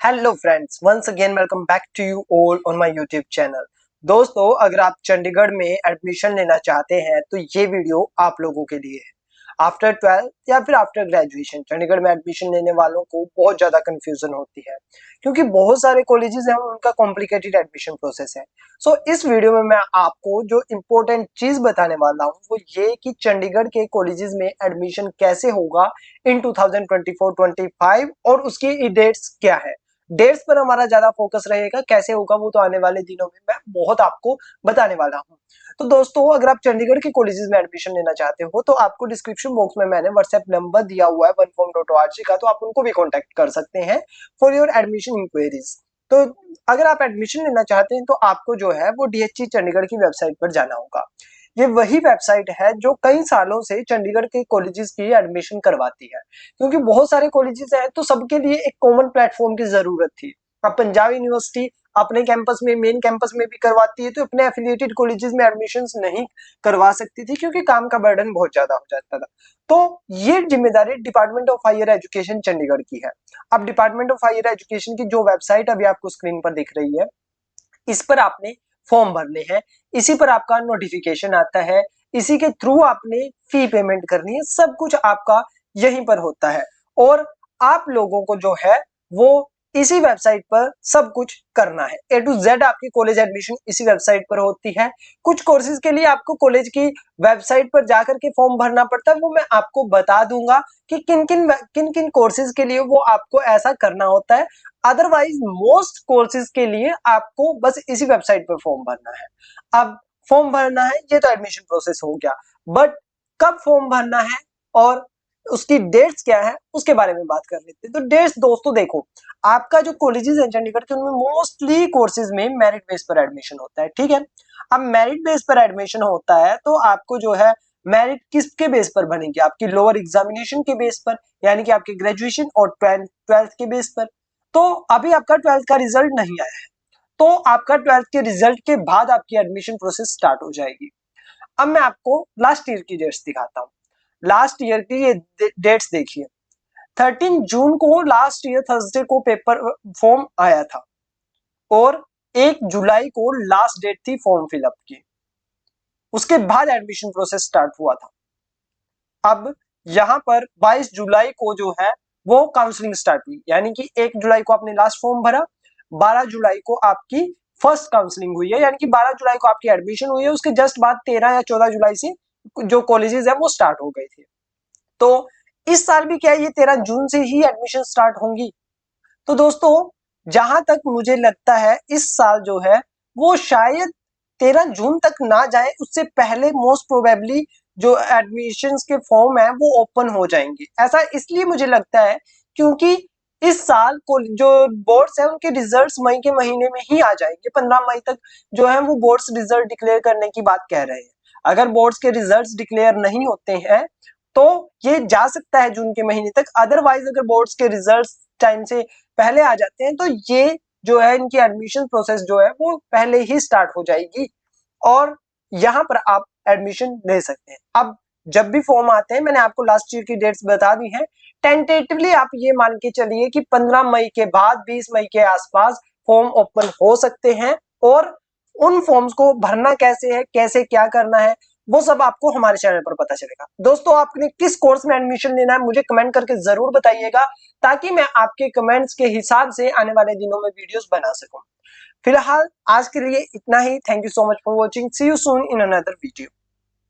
Hello friends, once again welcome back to you all on my YouTube channel. दोस्तों, अगर आप चंडीगढ़ में admission लेना चाहते हैं तो ये वीडियो आप लोगों के लिए है। आफ्टर 12th या फिर आफ्टर ग्रेजुएशन चंडीगढ़ में एडमिशन लेने वालों को बहुत ज़्यादा कन्फ्यूजन होती है, क्योंकि बहुत सारे कॉलेजेस हैं उनका कॉम्प्लिकेटेड एडमिशन प्रोसेस है। सो इस वीडियो में मैं आपको जो इम्पोर्टेंट चीज़ बताने वाला हूँ वो ये कि चंडीगढ़ के कॉलेजेस में एडमिशन कैसे होगा इन 2024-25 और उसकी डेट्स क्या है। डेट्स पर हमारा ज्यादा फोकस रहेगा, कैसे होगा वो तो आने वाले दिनों में मैं बहुत आपको बताने वाला हूँ। तो दोस्तों, अगर आप चंडीगढ़ के कॉलेजेस में एडमिशन लेना चाहते हो तो आपको डिस्क्रिप्शन बॉक्स में मैंने व्हाट्सएप नंबर दिया हुआ है oneform.org का, तो आप उनको भी कॉन्टेक्ट कर सकते हैं फॉर योर एडमिशन इंक्वायरीज। तो अगर आप एडमिशन लेना चाहते हैं तो आपको जो है वो DHE चंडीगढ़ की वेबसाइट पर जाना होगा। ये वही वेबसाइट है जो कई सालों से चंडीगढ़ के कॉलेजेस की एडमिशन करवाती है, क्योंकि बहुत सारे कॉलेजेस हैं तो सबके लिए एक कॉमन प्लेटफॉर्म की जरूरत थी। अब पंजाब यूनिवर्सिटी अपने कैंपस में, मेन कैंपस में भी करवाती है, तो अपने एफिलिएटेड कॉलेजेस में एडमिशंस नहीं करवा सकती थी क्योंकि काम का बर्डन बहुत ज्यादा हो जाता था। तो ये जिम्मेदारी department of higher education Chandigarh की है। अब डिपार्टमेंट ऑफ हायर एजुकेशन की जो वेबसाइट अभी आपको स्क्रीन पर दिख रही है, इस पर आपने फॉर्म भरने हैं, इसी पर आपका नोटिफिकेशन आता है, इसी के थ्रू आपने फी पेमेंट करनी है। सब कुछ आपका यहीं पर होता है और आप लोगों को जो है वो इसी वेबसाइट पर सब कुछ करना है। A to Z आपकी कॉलेज एडमिशन इसी वेबसाइट पर होती है। कुछ कोर्सेज के लिए आपको कॉलेज की वेबसाइट पर जाकर के फॉर्म भरना पड़ता है, वो मैं आपको बता दूंगा कि किन किन कोर्सेज के लिए वो आपको ऐसा करना होता है। अदरवाइज मोस्ट कोर्सेज के लिए आपको बस इसी वेबसाइट पर फॉर्म भरना है। अब फॉर्म भरना है, ये तो एडमिशन प्रोसेस हो गया, बट कब फॉर्म भरना है और उसकी डेट्स क्या है उसके बारे में बात कर लेते हैं। तो डेट्स दोस्तों देखो, आपका जो कॉलेजेस है चंडीगढ़ के उनमें मोस्टली कोर्सेज में मेरिट बेस पर एडमिशन होता है, ठीक है। अब मेरिट बेस पर एडमिशन होता है तो आपको जो है मेरिट किसके बेस पर बनेगी, आपकी लोअर एग्जामिनेशन के बेस पर, यानी कि आपके ग्रेजुएशन और ट्वेल्थ के बेस पर। तो अभी आपका 12th का रिजल्ट नहीं आया है, तो आपका 12th के रिजल्ट के बाद आपकी एडमिशन प्रोसेस स्टार्ट हो जाएगी। अब मैं आपको लास्ट ईयर की डेट्स दिखाता हूँ। लास्ट ईयर की ये डेट्स देखिए। 13 जून को लास्ट ईयर थर्सडे को पेपर फॉर्म आया था और 1 जुलाई को लास्ट डेट थी फॉर्म फिलअप की। उसके बाद एडमिशन प्रोसेस स्टार्ट हुआ था। अब यहाँ पर 22 जुलाई को जो है वो काउंसलिंग स्टार्ट हुई, यानी कि 1 जुलाई को आपने लास्ट फॉर्म भरा, 12 जुलाई को आपकी फर्स्ट काउंसलिंग हुई है, यानी कि 12 जुलाई को आपकी एडमिशन हुई है। उसके जस्ट बाद 13 या 14 जुलाई से जो कॉलेजेस है वो स्टार्ट हो गए थे। तो इस साल भी क्या ये 13 जून से ही एडमिशन स्टार्ट होंगी। तो दोस्तों, जहां तक मुझे लगता है इस साल जो है वो शायद 13 जून तक ना जाए, उससे पहले मोस्ट प्रोबेबली जो एडमिशंस के फॉर्म है वो ओपन हो जाएंगे। ऐसा इसलिए मुझे लगता है क्योंकि इस साल को जो बोर्ड्स है उनके रिजल्ट्स मई के महीने में ही आ जाएंगे। 15 मई तक जो है वो बोर्ड्स रिजल्ट डिक्लेयर करने की बात कह रहे हैं। अगर बोर्ड्स के रिजल्ट्स डिक्लेयर नहीं होते हैं तो ये जा सकता है जून के महीने तक। अदरवाइज अगर बोर्ड्स के रिजल्ट्स टाइम से पहले आ जाते हैं तो ये जो है इनकी एडमिशन प्रोसेस जो है वो पहले ही स्टार्ट हो जाएगी और यहाँ पर आप एडमिशन ले सकते हैं। अब जब भी फॉर्म आते हैं, मैंने आपको लास्ट ईयर की डेट्स बता दी हैं, टेंटेटिवली आप ये मान के चलिए कि 15 मई के बाद 20 मई के आसपास फॉर्म ओपन हो सकते हैं। और उन फॉर्म्स को भरना कैसे है, कैसे क्या करना है, वो सब आपको हमारे चैनल पर पता चलेगा। दोस्तों, आपने किस कोर्स में एडमिशन लेना है मुझे कमेंट करके जरूर बताइएगा, ताकि मैं आपके कमेंट्स के हिसाब से आने वाले दिनों में वीडियोस बना सकूं। फिलहाल आज के लिए इतना ही। Thank you so much for watching. See you soon in another video.